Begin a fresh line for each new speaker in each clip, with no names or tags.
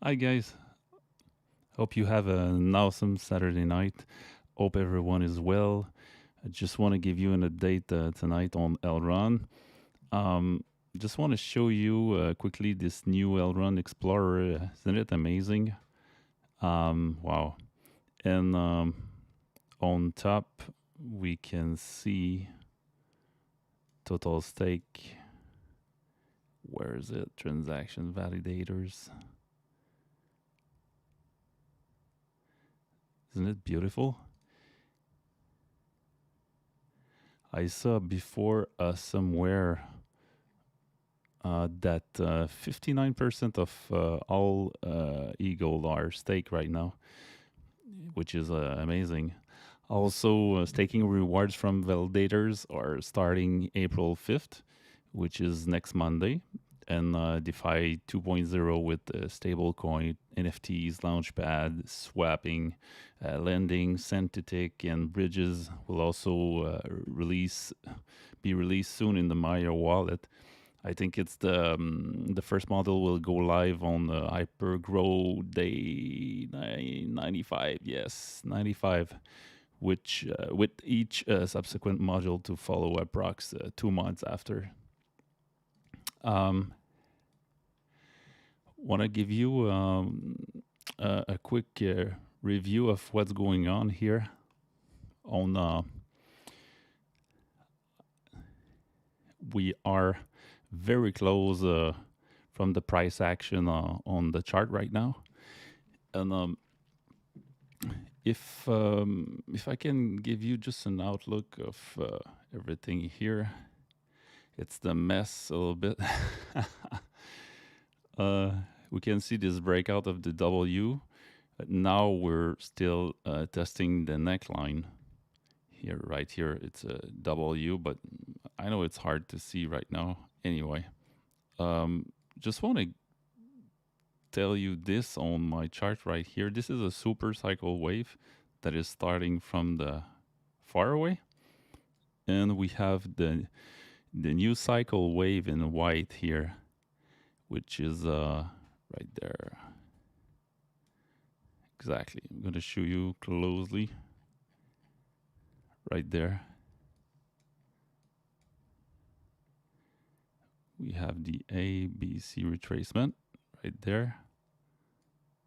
Hi guys, hope you have an awesome Saturday night. Hope everyone is well. I just want to give you an update tonight on Elrond. Um, just want to show you quickly this new Elrond Explorer. Isn't it amazing? Wow. And on top, we can see total stake. Where is it? Transaction validators. Isn't it beautiful? I saw before somewhere that 59% of all eGold are staked right now, which is amazing. Also, staking rewards from validators are starting April 5th, which is next Monday. And DeFi 2.0 with stablecoin, NFTs, Lauchpad, swapping, lending, synthetic, and bridges will also be released soon in the Maiar Wallet. I think it's the first model will go live on the hypergrowth day 95. Yes, 95, which with each subsequent module to follow approx 2 months after. Want to give you a quick review of what's going on here on. We are very close from the price action on the chart right now, and if I can give you just an outlook of everything here, it's the mess a little bit. We can see this breakout of the W. Now we're still testing the neckline here, right here. It's a W, but I know it's hard to see right now. Anyway, just want to tell you this on my chart right here. This is a super cycle wave that is starting from the far away, and we have the new cycle wave in white here, which is right there. Exactly. I'm going to show you closely. Right there. We have the A, B, C retracement right there.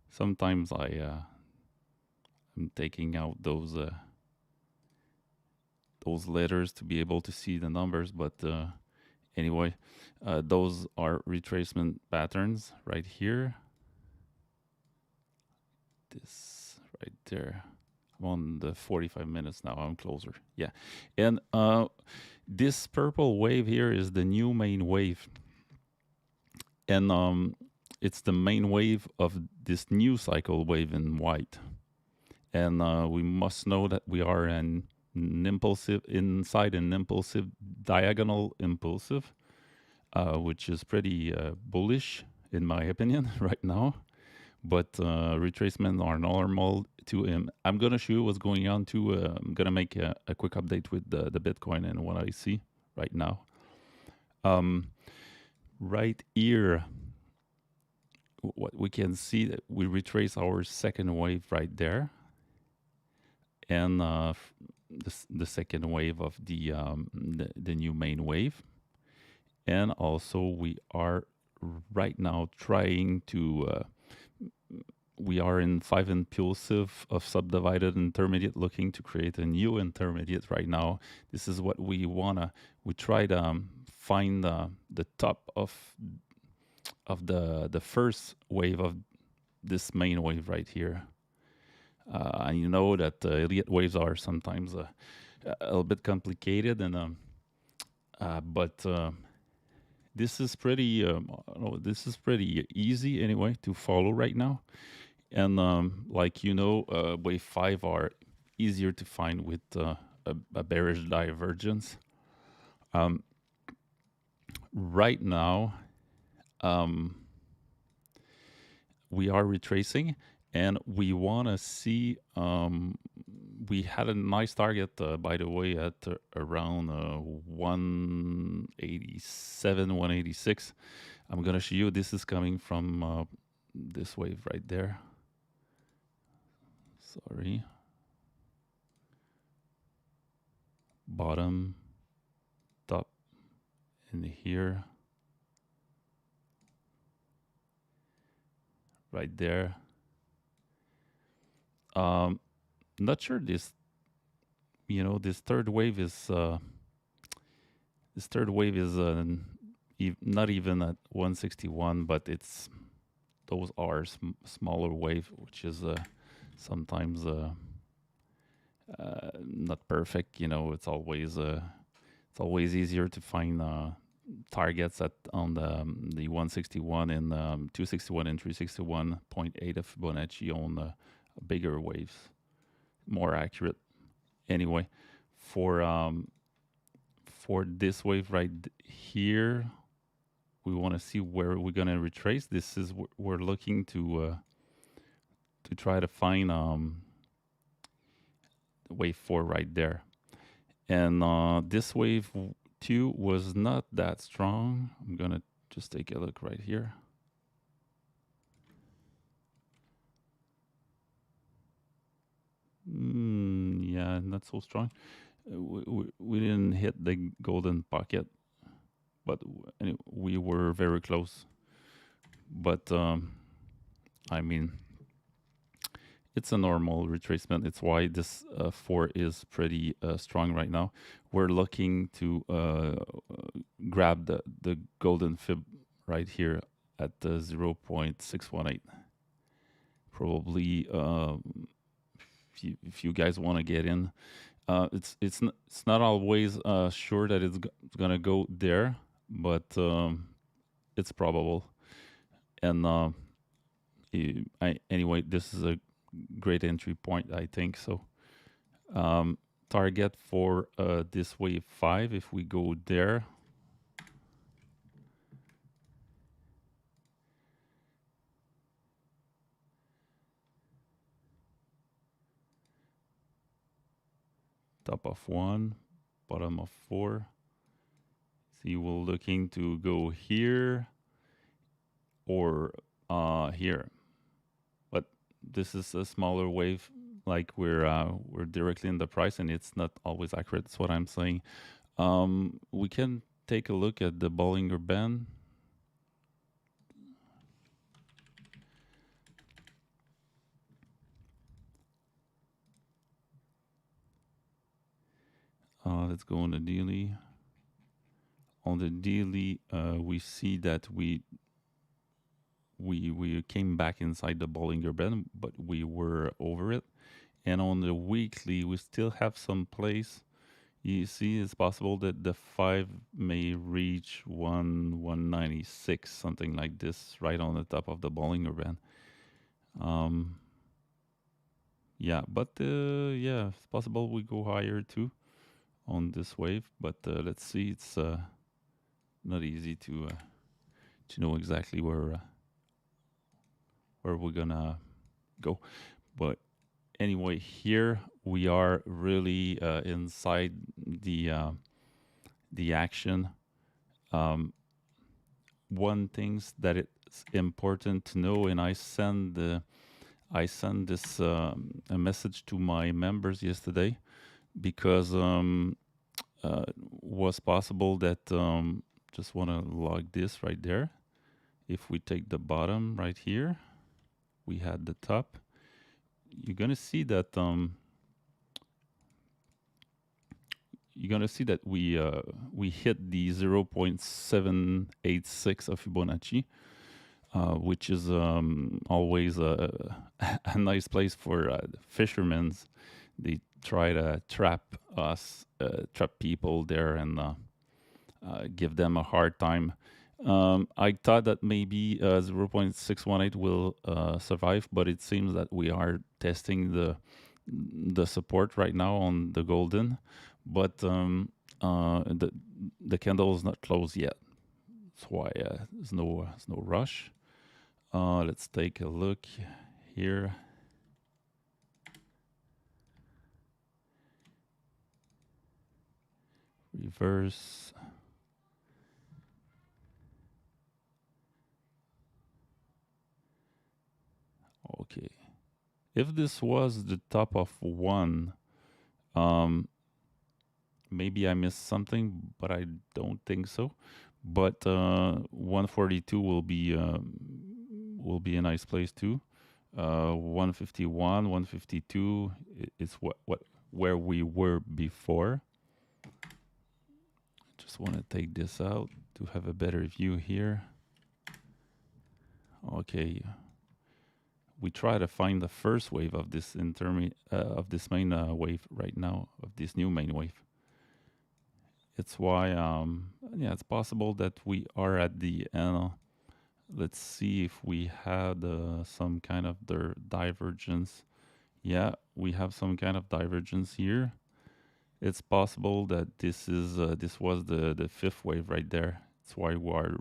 Sometimes I'm taking out those letters to be able to see the numbers, but anyway, those are retracement patterns right here. This right there. I'm on the 45 minutes now. I'm closer. Yeah. And this purple wave here is the new main wave. And it's the main wave of this new cycle wave in white. And we must know that we are inside an impulsive, diagonal impulsive, which is pretty bullish in my opinion right now. But retracements are normal to him. I'm going to show you what's going on too. I'm going to make a quick update with the Bitcoin and what I see right now. Right here, what we can see that we retrace our second wave right there. And the second wave of the new main wave. And also we are right now trying to we are in 5 impulsive of subdivided intermediate, looking to create a new intermediate right now. This is what we wanna. We try to find the top of the first wave of this main wave right here. And you know that Eliott waves are sometimes a little bit complicated, and but this is pretty easy anyway to follow right now. And like you know, wave 5 are easier to find with a bearish divergence. Right now, we are retracing, and we want to see. We had a nice target, by the way, at around 187, 186. I'm going to show you this is coming from this wave right there. Sorry. Bottom, top, in here. Right there. Not sure this, this third wave is not even at 161, but those are smaller wave, which is sometimes not perfect. It's always easier to find targets on the 161 and 261 and 361.8 of Fibonacci on bigger waves, more accurate. Anyway, for this wave right here, we want to see where we're gonna retrace. This is we're looking to try to find wave 4 right there, and this wave 2 was not that strong. I'm gonna just take a look right here. Yeah, not so strong. We didn't hit the golden pocket, but anyway, we were very close. But I mean, it's a normal retracement. It's why this 4 is pretty strong right now. We're looking to grab the golden fib right here at 0.618. Probably if you guys want to get in, it's not always sure that it's gonna go there, but it's probable. And anyway, this is a great entry point, I think. So target for this wave 5, if we go there, top of 1, bottom of 4. See, we're looking to go here or here, but this is a smaller wave. Like we're directly in the price, and it's not always accurate. That's what I'm saying. We can take a look at the Bollinger Band. Let's go on the daily. On the daily, we see that we came back inside the Bollinger Band, but we were over it. And on the weekly, we still have some place. You see, it's possible that the 5 may reach 196, something like this, right on the top of the Bollinger Band. Yeah, but yeah, it's possible we go higher too on this wave. But let's see. It's not easy to know exactly where we're gonna go. But anyway, here we are really inside the action. One things that it's important to know, and I send this a message to my members yesterday, because was possible that just want to log this right there. If we take the bottom right here, we had the top. You're gonna see that we hit the 0.786 of Fibonacci, which is always a nice place for fishermen. They try to trap people there and give them a hard time. I thought that maybe 0.618 will survive, but it seems that we are testing the support right now on the golden, but the candle is not closed yet. That's why there's no rush. Let's take a look here. Reverse. Okay. If this was the top of one, maybe I missed something, but I don't think so. But 142 will be a nice place too. 151, 152 is where we were before. Just want to take this out to have a better view here. Okay, we try to find the first wave of this main wave right now, of this new main wave. It's why, yeah, it's possible that we are at the end. Let's see if we had some kind of divergence. Yeah, we have some kind of divergence here. It's possible that this was the fifth wave right there. That's why we are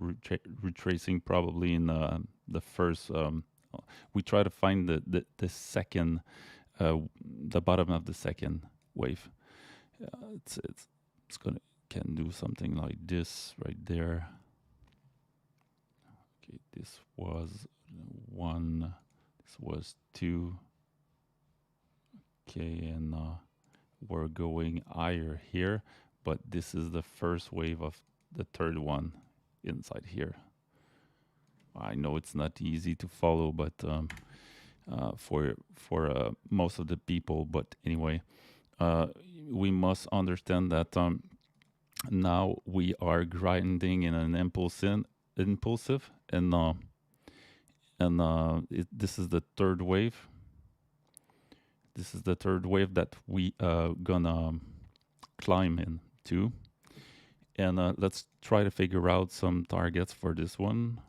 retracing probably in the first. We try to find the second, the bottom of the second wave. It's can do something like this right there. Okay, this was 1. This was 2. Okay, and we're going higher here, but this is the first wave of the third one inside here. I know it's not easy to follow, but for most of the people. But anyway, we must understand that now we are grinding in an impulsive, and this is the third wave. This is the third wave that we gonna climb into. And let's try to figure out some targets for this one.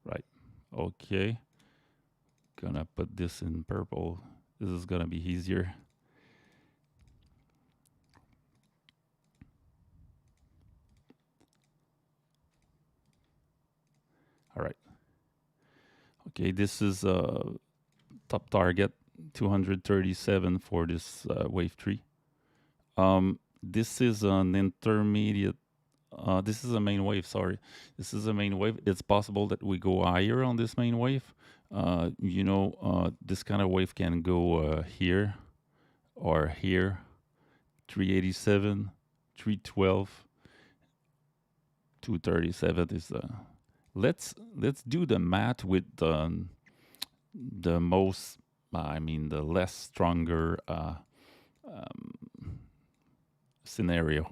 Right. Okay. Gonna put this in purple. This is gonna be easier. All right. Okay, this is top target 237 for this wave 3. This is an intermediate. This is a main wave. Sorry, this is a main wave. It's possible that we go higher on this main wave. You know, this kind of wave can go here or here. 387, 312, 237 is let's do the math with the most, the less stronger scenario.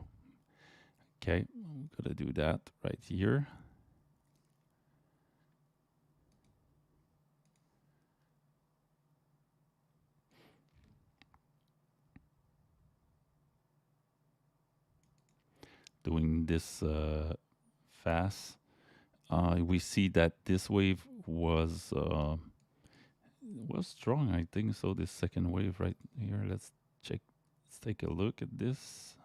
Okay, I'm gonna do that right here. Doing this fast. We see that this wave was strong. I think so. This second wave right here. Let's check. Let's take a look at this.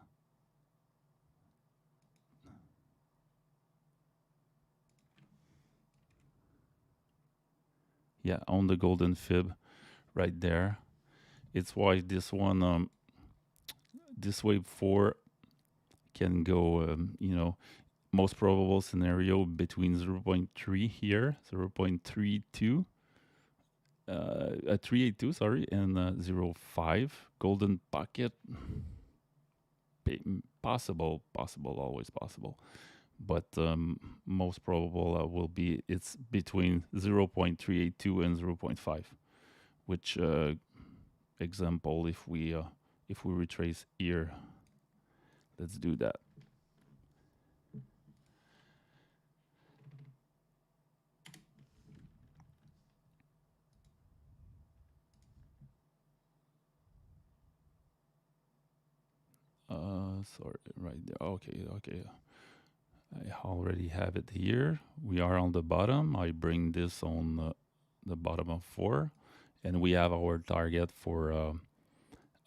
Yeah, on the golden fib right there. It's why this one, this wave 4 can go, you know, most probable scenario between 0.3 here, 0.32, 382, sorry, and 0.5 golden pocket. Possible, always possible. But most probable will be it's between 0.382 and 0.5, which example, if we retrace here, let's do that. Sorry, right there. Okay. I already have it here. We are on the bottom. I bring this on the bottom of 4, and we have our target for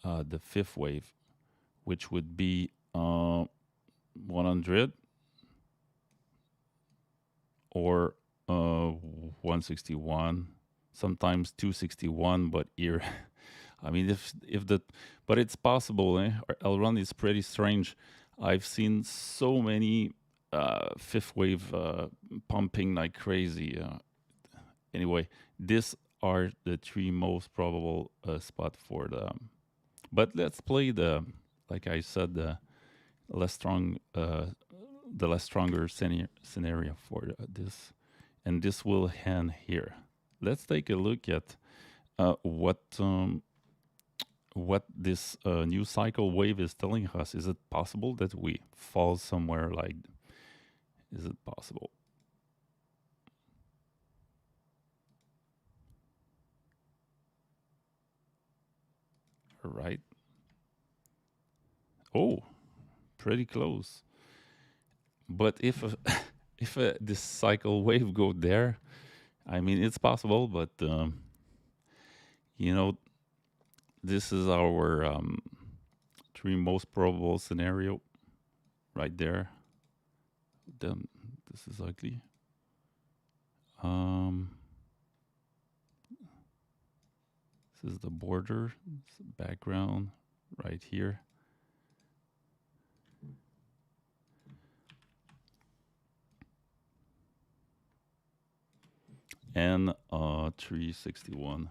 the fifth wave, which would be 100 or 161, sometimes 261, but here I mean, if the, but it's possible. Elrond is pretty strange. I've seen so many fifth wave pumping like crazy. Anyway, these are the three most probable spot for the. But let's play the, like I said, the less strong, the less stronger scenario for this, and this will end here. Let's take a look at what this new cycle wave is telling us. Is it possible that we fall somewhere like? Is it possible? All right. Oh, pretty close. But if if this cycle wave go there, I mean it's possible. But you know, this is our three most probable scenario right there. Then this is ugly. This is the border, background right here. And 361.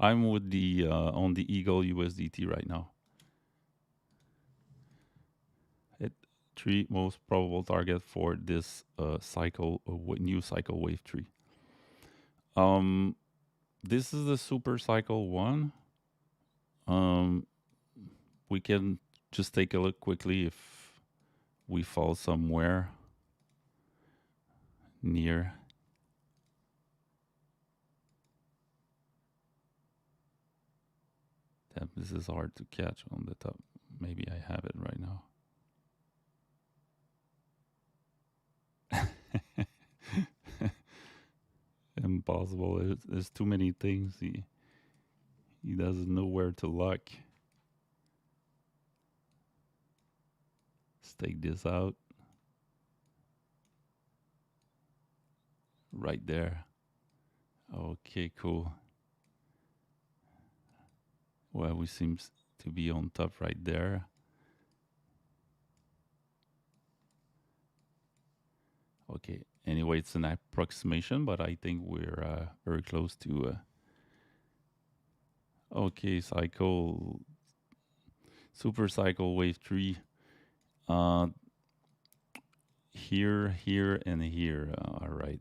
I'm with the on the eGold USDT right now. Three most probable target for this cycle, new cycle wave 3. This is the super cycle 1. We can just take a look quickly if we fall somewhere near. Damn, this is hard to catch on the top. Maybe I have it right now. Impossible. There's too many things. He doesn't know where to look. Let's take this out. Right there. Okay, cool. Well, we seem to be on top right there. Okay. Anyway, it's an approximation, but I think we're very close to. Okay, cycle, super cycle wave 3. Here, and here. All right.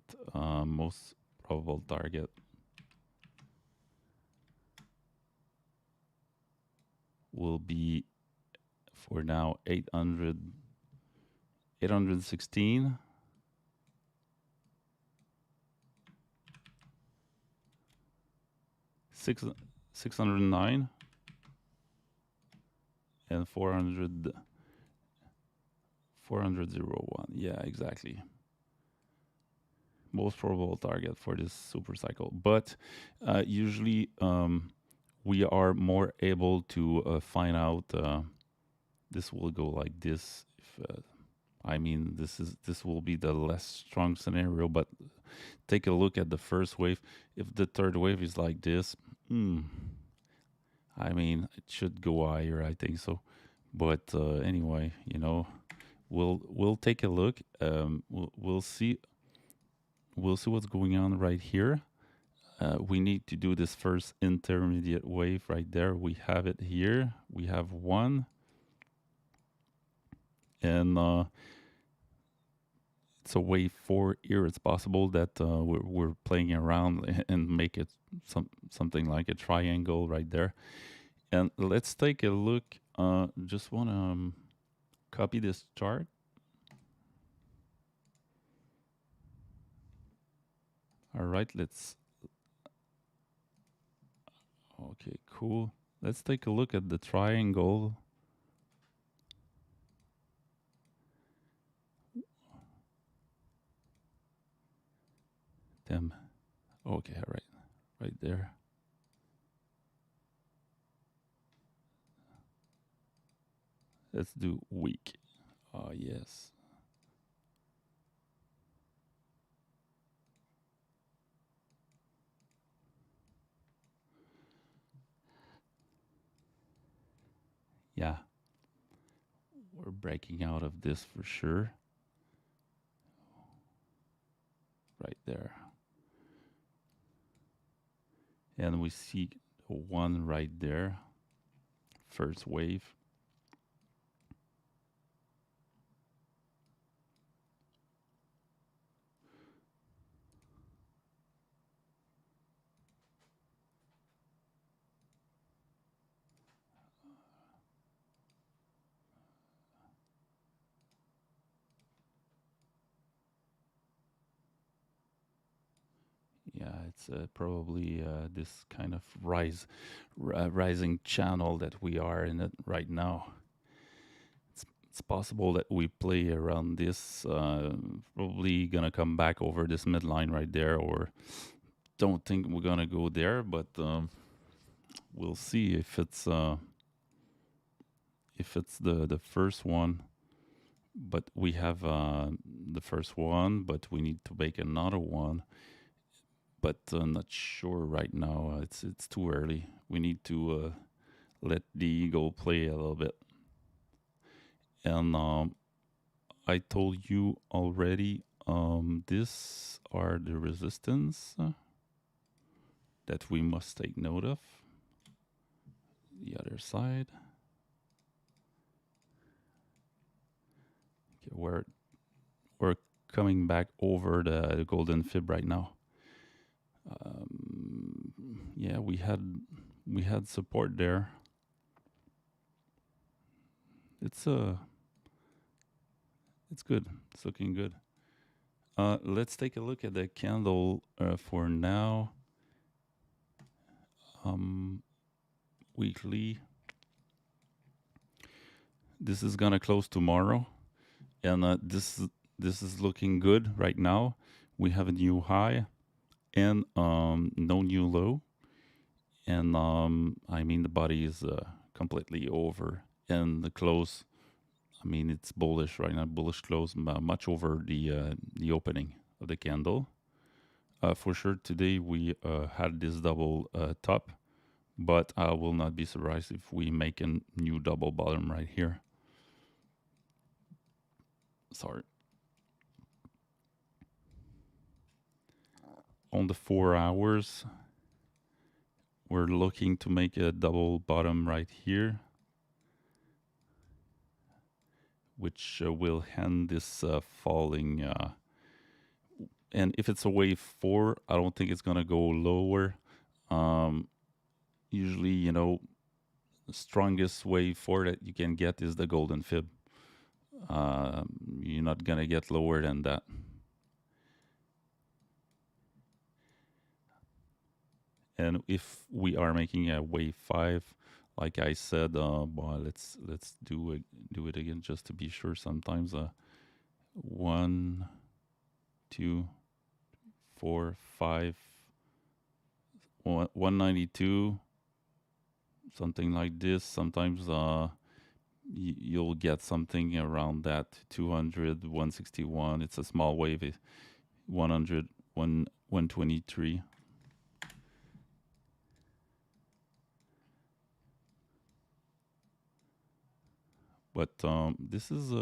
Most probable target will be for now 816. 609 and 401. Yeah, exactly. Most probable target for this super cycle. But usually we are more able to find out this will go like this. If, I mean, this will be the less strong scenario, but take a look at the first wave. If the third wave is like this, I mean, it should go higher, I think so. But anyway, you know, we'll take a look. We'll see what's going on right here. We need to do this first intermediate wave right there. We have it here. We have one, and it's a wave 4 here. It's possible that we're playing around and make it something like a triangle right there. And let's take a look. Just want to copy this chart. All right, let's. Okay, cool. Let's take a look at the triangle. Damn. Okay, all right. Right there. Let's do week. Oh, yes. yeah, we're breaking out of this for sure. Right there. And we see one right there. First wave. Yeah, it's probably this kind of rising channel that we are in it right now. It's possible that we play around this, probably gonna come back over this midline right there, or don't think we're gonna go there, but we'll see if it's the first one. But we have the first one, but we need to make another one. But not sure right now. It's too early. We need to let the eagle play a little bit. And I told you already, these are the resistance that we must take note of. The other side. Okay, we're coming back over the golden fib right now. Yeah, we had support there. It's good. It's looking good. Let's take a look at the candle for now. Weekly. This is gonna close tomorrow, and this is looking good right now. We have a new high and no new low, and I mean the body is completely over, and the close, I mean it's bullish right now, bullish close, much over the opening of the candle. For sure today we had this double top, but I will not be surprised if we make a new double bottom right here. Sorry. On the 4 hours, we're looking to make a double bottom right here, which will end this falling. And if it's a wave 4, I don't think it's going to go lower. Usually, you know, the strongest wave 4 that you can get is the golden fib. You're not going to get lower than that. And if we are making a wave 5, like I said, well, let's do it again just to be sure. Sometimes 1, 2, 4, 5, 192, something like this. Sometimes you'll get something around that 200, 161. It's a small wave. 100, 123. But this is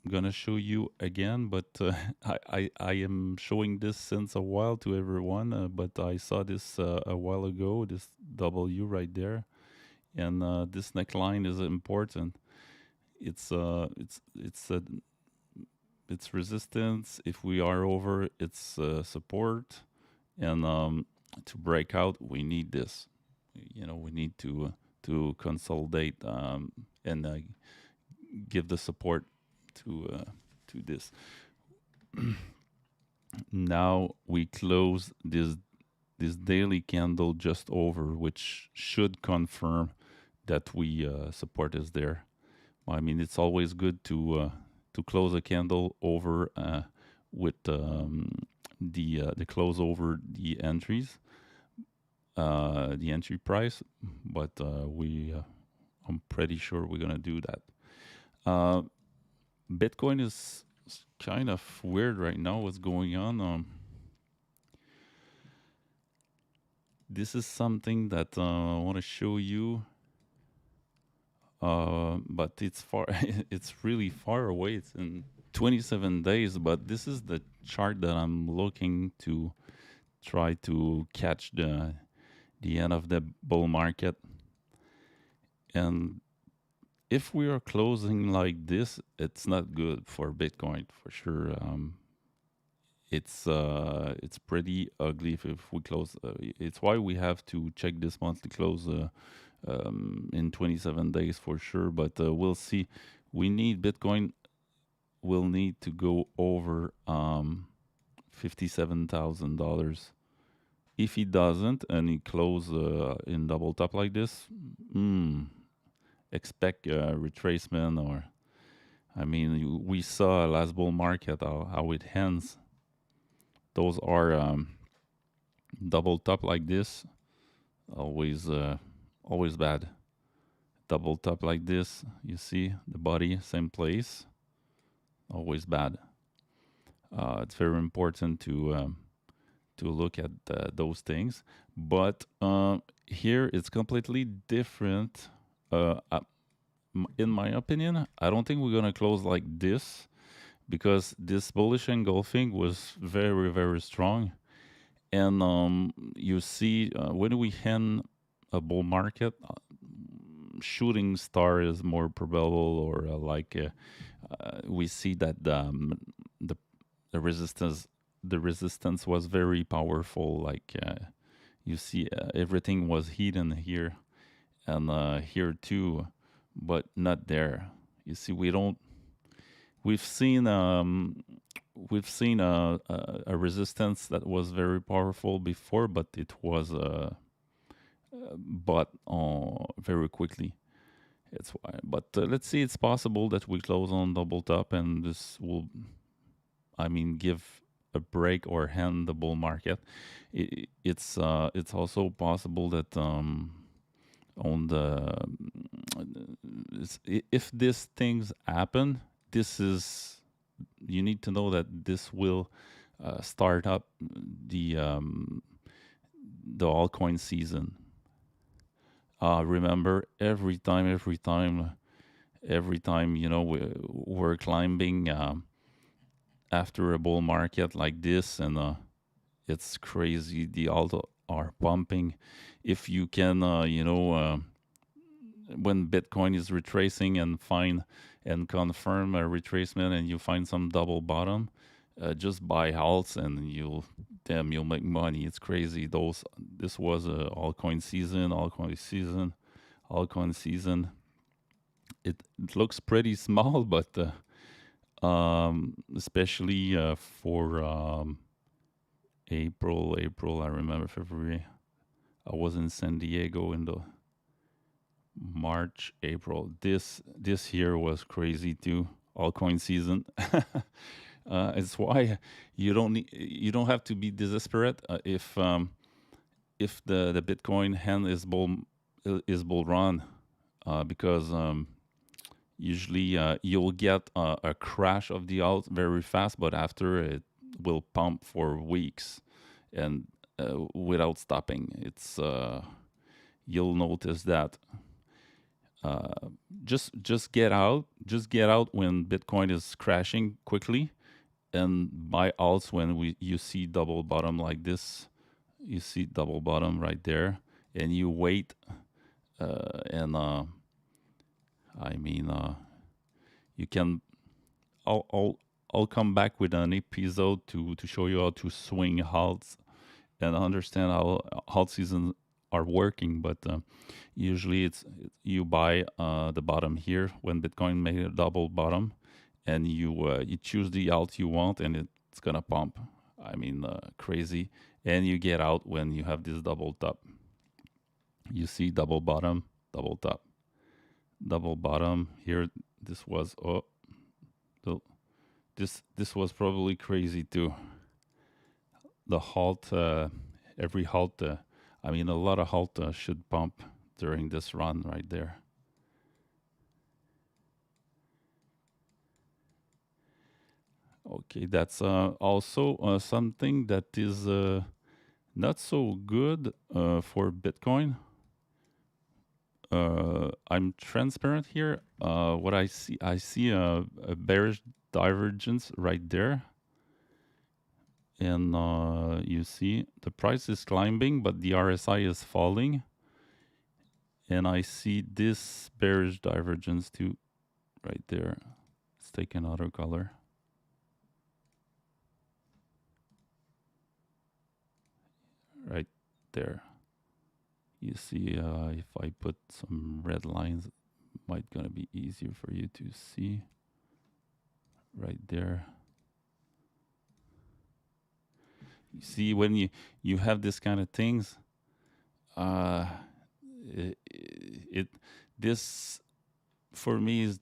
gonna show you again, but I am showing this since a while to everyone, but I saw this a while ago, this W right there, and this neckline is important. It's resistance. If we are over, it's support, and to break out, we need this. You know, we need to consolidate and give the support to this. Now we close this daily candle just over, which should confirm that we support is there. I mean, it's always good to close a candle over with the close over the entries, the entry price, but I'm pretty sure we're gonna do that. Bitcoin is kind of weird right now. What's going on? This is something that I want to show you. but it's far. It's really far away. It's in 27 days. But this is the chart that I'm looking to try to catch the end of the bull market. And if we are closing like this, it's not good for Bitcoin for sure. It's pretty ugly if we close. It's why we have to check this monthly close in 27 days for sure. But we'll see. We need Bitcoin. Will need to go over $57,000. If he doesn't and he close in double top like this, expect retracement. Or I mean, we saw last bull market how it ends. Those are double top like this, always bad. Double top like this, you see the body same place, always bad. It's very important to look at those things, but here it's completely different. In my opinion, I don't think we're gonna close like this, because this bullish engulfing was very, very strong. And you see, when we end a bull market, shooting star is more probable, or we see that the resistance was very powerful. Like you see, everything was hidden here and here too, but not there. You see, we've seen a resistance that was very powerful before, but it was bought very quickly. It's why. But let's see. It's possible that we close on double top, and this will, I mean, give a break or hand the bull market. It's also possible that on the if these things happen, this is, you need to know that this will start up the altcoin season. Remember, every time, you know, we're climbing after a bull market like this, and it's crazy. The alt are pumping. If you can, when Bitcoin is retracing and find and confirm a retracement, and you find some double bottom, just buy alts and you'll make money. It's crazy. This was a altcoin season. It looks pretty small, but especially for April. I remember February. I was in San Diego in the March, April. This year was crazy too. Altcoin season. It's why you don't have to be desperate if the Bitcoin hand is bull run, because usually you'll get a crash of the alt very fast, but after it will pump for weeks and without stopping. It's you'll notice that. Just get out when Bitcoin is crashing quickly, and buy alts when you see double bottom like this. You see double bottom right there, and you wait, you can. I'll come back with an episode to show you how to swing halts and understand how halt seasons are working. But usually you buy the bottom here when Bitcoin made a double bottom, and you choose the alt you want, and it's gonna pump. I mean, crazy. And you get out when you have this double top. You see double bottom, double top, double bottom here. This was this was probably crazy too. The halt, every halt. I mean, a lot of halt should pump during this run right there. Okay, that's also something that is not so good for Bitcoin. I'm transparent here. What I see a bearish divergence right there. And you see the price is climbing, but the RSI is falling. And I see this bearish divergence too, right there. Let's take another color. Right there. You see, if I put some red lines, it might gonna be easier for you to see. Right there. You see, when you have this kind of things, this for me is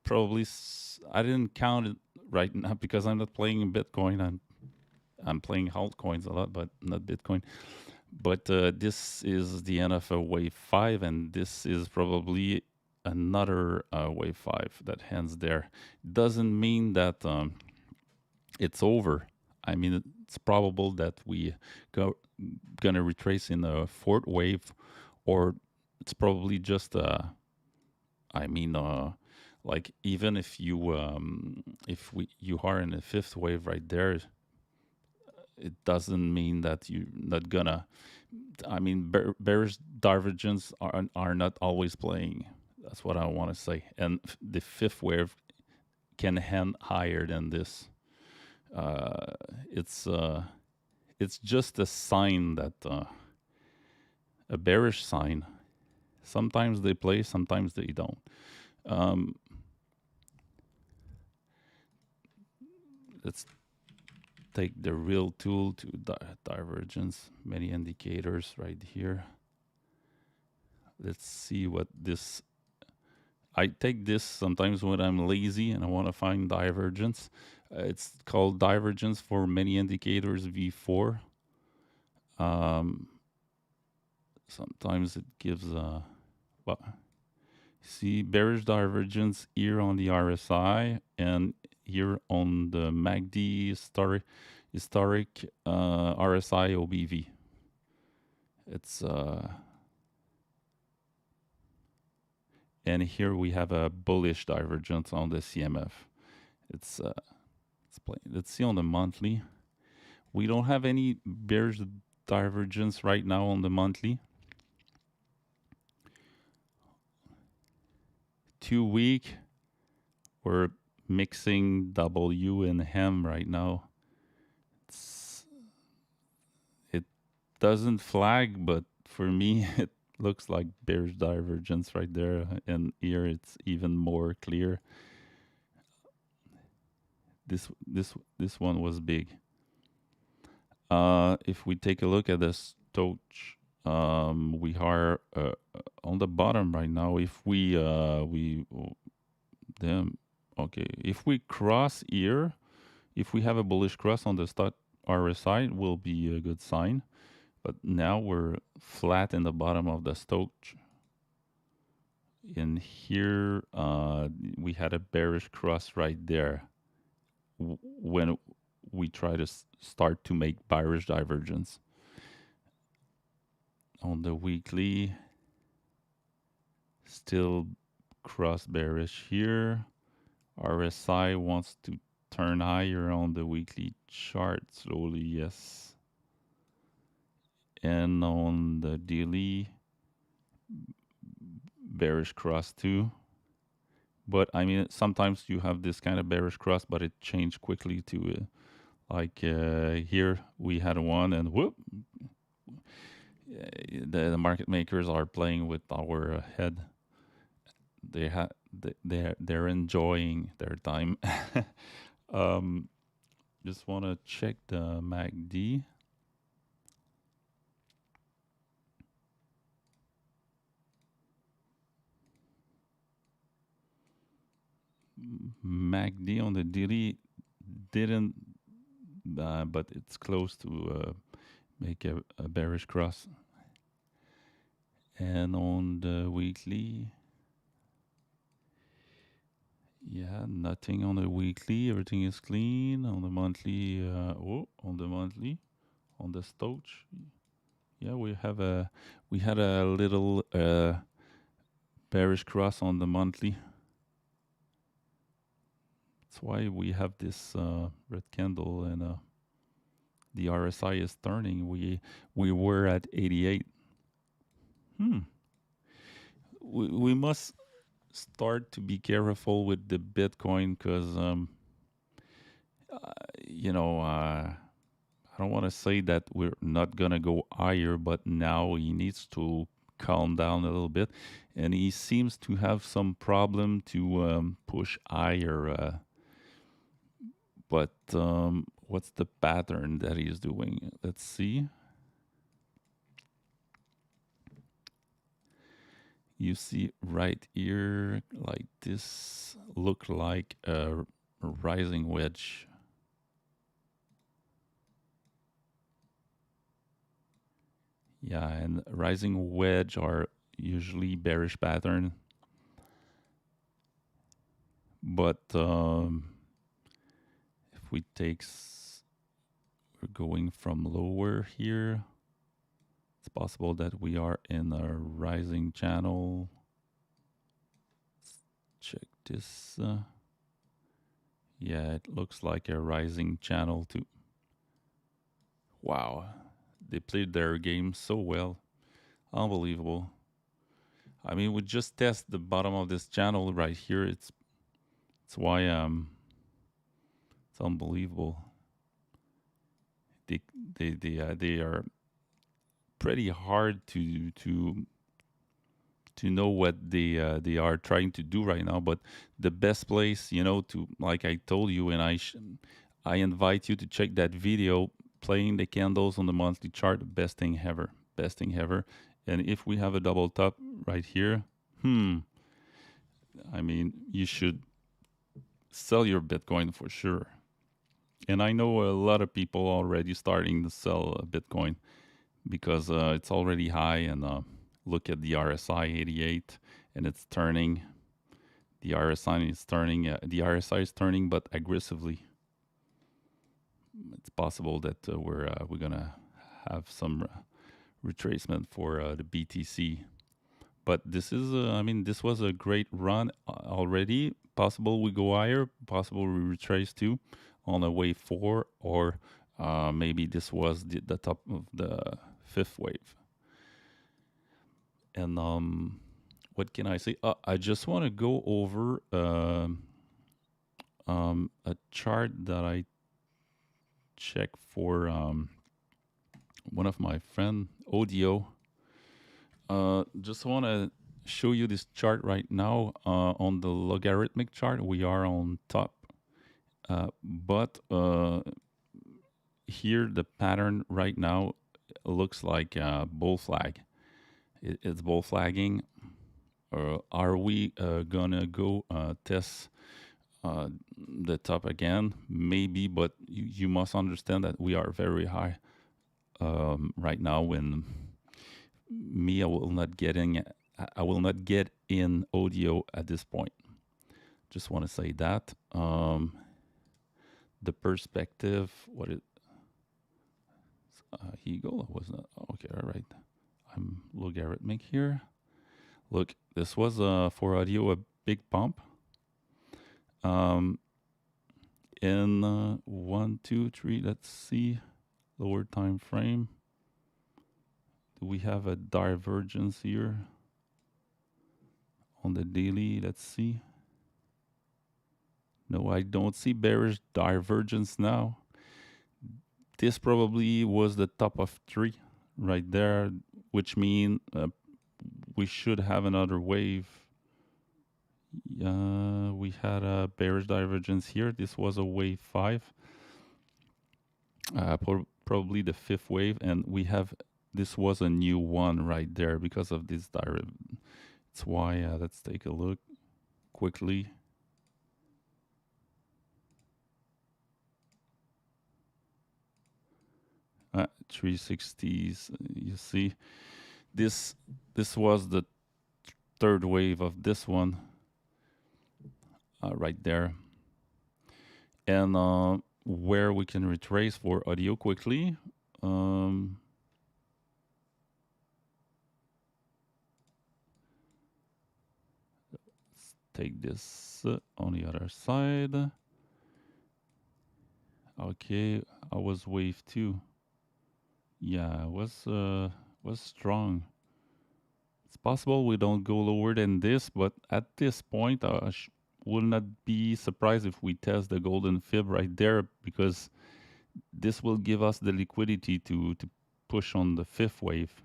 probably I didn't count it right now because I'm not playing in Bitcoin. I'm playing altcoins a lot, but not Bitcoin. But this is the end of a wave 5, and this is probably another wave 5 that ends there. Doesn't mean that it's over. I mean, it's probable that we gonna retrace in a fourth wave, or it's probably just like even if you you are in a fifth wave right there, it doesn't mean that you're not gonna. I mean, bearish divergence are not always playing. That's what I want to say. And the fifth wave can end higher than this. It's just a sign that a bearish sign. Sometimes they play, sometimes they don't. Let's take the real tool to divergence. Many indicators right here. Let's see what this. I take this sometimes when I'm lazy and I want to find divergence. It's called divergence for many indicators V4. Sometimes it gives well, see bearish divergence here on the RSI and here on the MACD historic RSI OBV. It's and here we have a bullish divergence on the CMF. It's plain. Let's see on the monthly. We don't have any bearish divergence right now on the monthly. 2 week, we're mixing W and M right now. It doesn't flag, but for me, it looks like bearish divergence right there. And here it's even more clear. This one was big. If we take a look at the Stoch, we are on the bottom right now. If if we cross here, if we have a bullish cross on the start RSI, it will be a good sign. But now we're flat in the bottom of the Stoch. In here, we had a bearish cross right there when we try to start to make bearish divergence. On the weekly, still cross bearish here. RSI wants to turn higher on the weekly chart slowly, yes. And on the daily, bearish cross too. But I mean, sometimes you have this kind of bearish cross, but it changed quickly to here we had one and whoop. The market makers are playing with our head. They're enjoying their time. Just want to check the MACD. MACD on the daily didn't, but it's close to make a bearish cross. And on the weekly, yeah, nothing on the weekly. Everything is clean. On the monthly, on the Stoch, yeah, we had a little bearish cross on the monthly. That's why we have this red candle, and the RSI is turning. We were at 88. We must start to be careful with the Bitcoin, because you know, I don't want to say that we're not gonna go higher, but now he needs to calm down a little bit, and he seems to have some problem to push higher. But what's the pattern that he's doing? Let's see. You see right here, like this, look like a rising wedge. Yeah, and rising wedge are usually bearish pattern. But if we take, we're going from lower here, it's possible that we are in a rising channel. Let's check this. Yeah, it looks like a rising channel too. Wow, they played their game so well. Unbelievable. I mean, we just test the bottom of this channel right here. It's why it's unbelievable. They are pretty hard to know what they are trying to do right now. But the best place, you know, to, like I told you, and I invite you to check that video, playing the candles on the monthly chart. Best thing ever, best thing ever. And if we have a double top right here, I mean, you should sell your Bitcoin for sure. And I know a lot of people already starting to sell Bitcoin because it's already high. And look at the RSI 88, and it's turning. The RSI is turning. The RSI is turning, but aggressively. It's possible that we're gonna have some retracement for the BTC. But this is, I mean, this was a great run already. Possible we go higher. Possible we retrace too on a wave 4, or maybe this was the top of the 5th wave. And what can I say? I just want to go over a chart that I checked for one of my friend, Audio. Just want to show you this chart right now. On the logarithmic chart, we are on top. But here, the pattern right now looks like bull flag. It's bull flagging. Are we gonna go test the top again? Maybe, but you must understand that we are very high right now. When me, I will not get in Audio at this point. Just want to say that. The perspective, what it eGold was not okay. All right, I'm logarithmic here. Look, this was for Audio a big pump. In 1, 2, 3, let's see, lower time frame. Do we have a divergence here on the daily? Let's see. No, I don't see bearish divergence now. This probably was the top of 3 right there, which means we should have another wave. We had a bearish divergence here. This was a wave 5, probably the 5th wave, and we have, this was a new one right there because of this divergence. That's why let's take a look quickly. Uh, 360s, you see, this was the 3rd wave of this one right there. And where we can retrace for Audio quickly. take this on the other side. Okay, I was wave 2. Yeah, it was strong. It's possible we don't go lower than this, but at this point, I will not be surprised if we test the golden fib right there, because this will give us the liquidity to push on the fifth wave.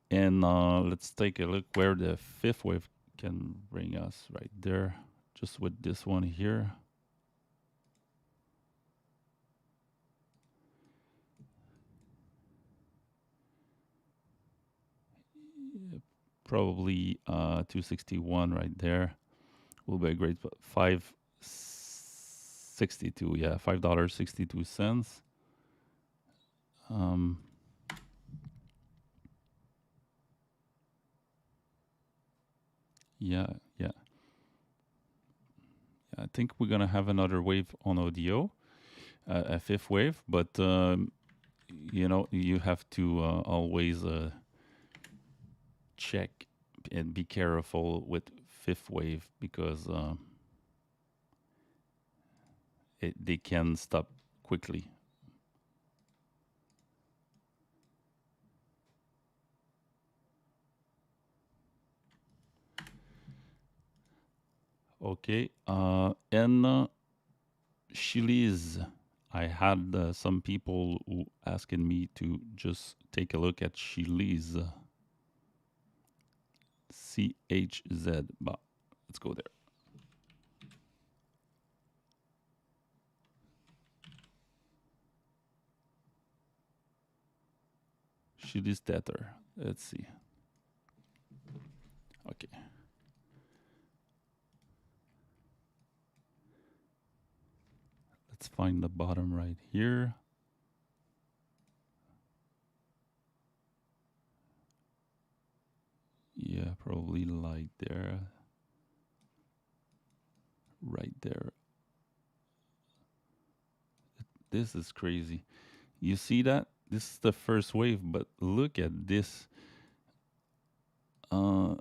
And let's take a look where the fifth wave can bring us right there, just with this one here. Probably 261 right there will be a great 5.62. Yeah, $5.62. Yeah. I think we're gonna have another wave on audio, a fifth wave, but you know, you have to always check and be careful with fifth wave, because they can stop quickly. Okay, and Chiliz, I had some people who asking me to just take a look at Chiliz. CHZ, but let's go there. Chiliz Tether. Let's see. Okay. Let's find the bottom right here. Yeah, probably like there. Right there. This is crazy. You see that? This is the first wave, but look at this. Damn,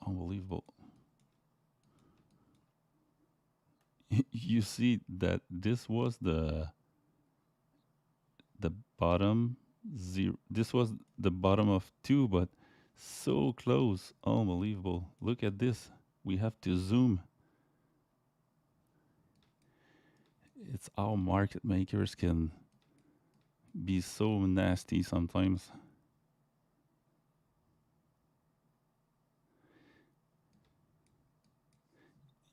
unbelievable. You see that this was the bottom zero. This was the bottom of 2, but so close. Unbelievable. Look at this. We have to zoom. It's how market makers can be so nasty sometimes.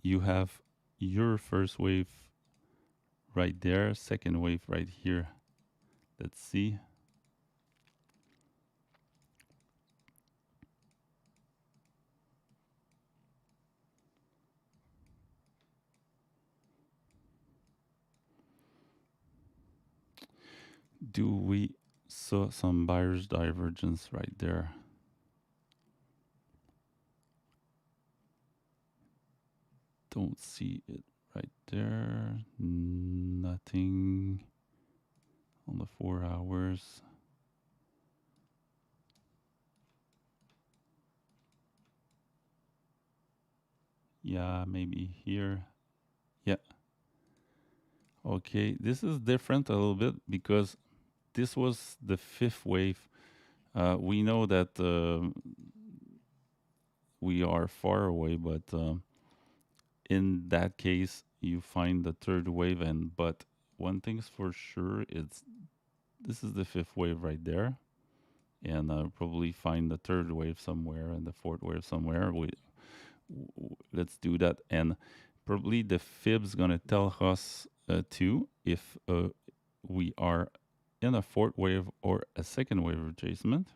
You have your first wave right there, second wave right here. Let's see. Do we saw some buyer's divergence right there? Don't see it right there. Nothing on the 4 hours. Yeah, maybe here. Yeah. Okay, this is different a little bit because this was the fifth wave. We know that we are far away, but in that case, you find the third wave. But one thing's for sure, this is the fifth wave right there, and probably find the third wave somewhere and the fourth wave somewhere. Let's do that, and probably the fib's gonna tell us too if we are in a fourth wave or a second wave retracement.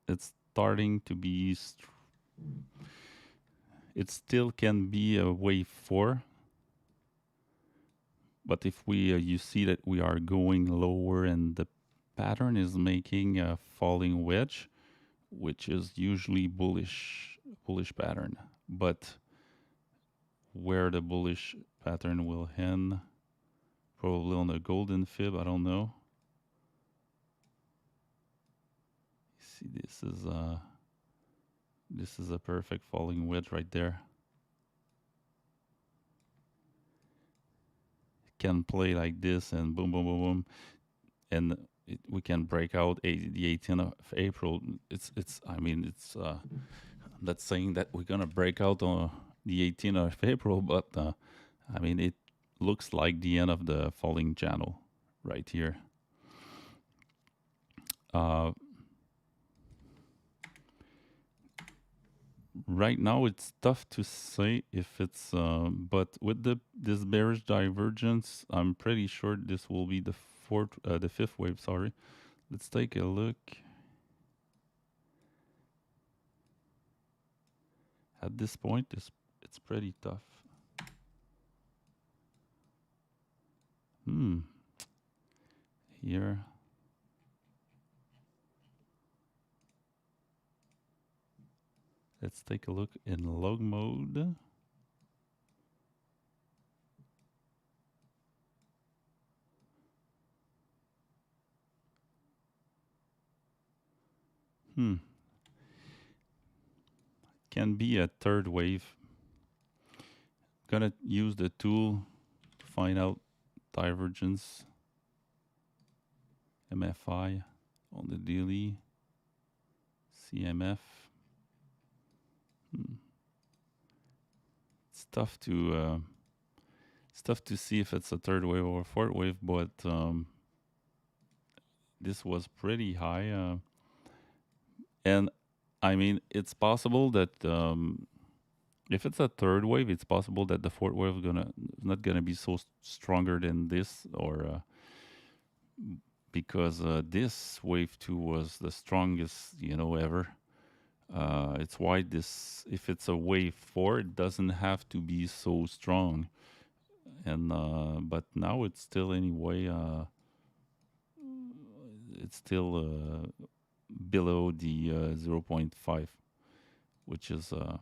It's starting to be it still can be a wave 4, but if we you see that we are going lower and the pattern is making a falling wedge, which is usually bullish pattern, but where the bullish pattern will end, probably on the golden fib, I don't know. See, this is a perfect falling wedge right there. Can play like this and boom, boom, boom, boom, and we can break out the 18th of April. I mean, it's I'm not saying that we're gonna break out on the 18th of April, but I mean, it looks like the end of the falling channel right here. Right now, it's tough to say if it's, but with this bearish divergence, I'm pretty sure this will be the fifth wave. Sorry, let's take a look. At this point, it's pretty tough. Here. Let's take a look in log mode. Can be a third wave. Gonna use the tool to find out divergence. MFI on the daily. CMF. It's tough to see if it's a third wave or a fourth wave, but this was pretty high, and I mean, it's possible that if it's a third wave, it's possible that the fourth wave is not gonna be so stronger than this, or because this wave 2 was the strongest, ever. It's why if it's a wave 4, it doesn't have to be so strong. And but now it's still anyway. It's still below the 0.5, which is a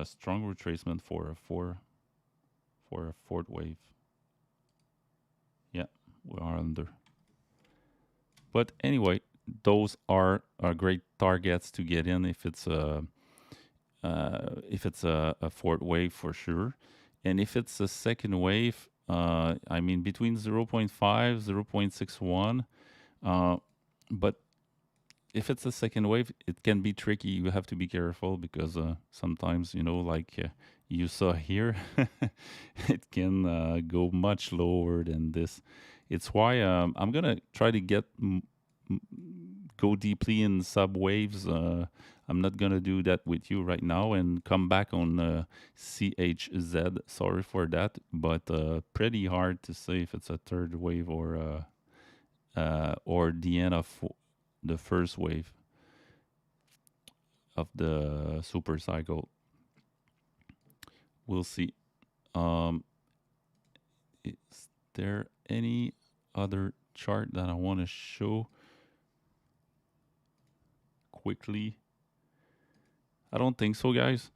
strong retracement for a fourth wave. Yeah, we are under. But anyway, those are great targets to get in if it's a fourth wave for sure. And if it's a second wave, I mean, between 0.5, 0.61, but if it's a second wave, it can be tricky. You have to be careful because sometimes, like you saw here, it can go much lower than this. It's why I'm going to try to go deeply in sub waves. I'm not going to do that with you right now and come back on CHZ. Sorry for that, but pretty hard to say if it's a third wave or the end of the first wave of the super cycle. We'll see. Is there any other chart that I want to show quickly? I don't think so, guys.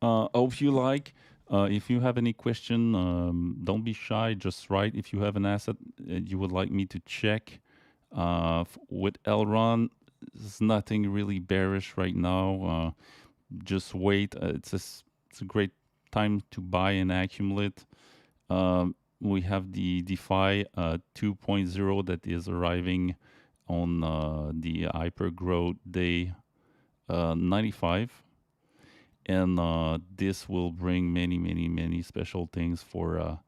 Hope you like. If you have any question, don't be shy. Just write. If you have an asset you would like me to check. With Elrond, there's nothing really bearish right now. Just wait. It's a great time to buy and accumulate. We have the DeFi 2.0 that is arriving on the hypergrowth day 95. And this will bring many special things for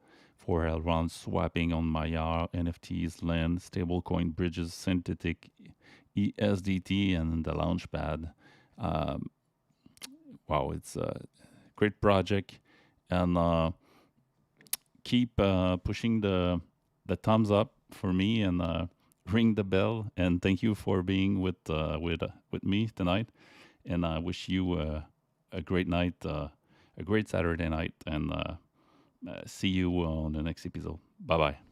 Elrond: swapping on Maiar, NFTs, land, stablecoin bridges, synthetic ESDT, and the Lauchpad. Wow, it's a great project, and keep pushing the thumbs up for me, and ring the bell. And thank you for being with me tonight. And I wish you a great night, a great Saturday night, and see you on the next episode. Bye-bye.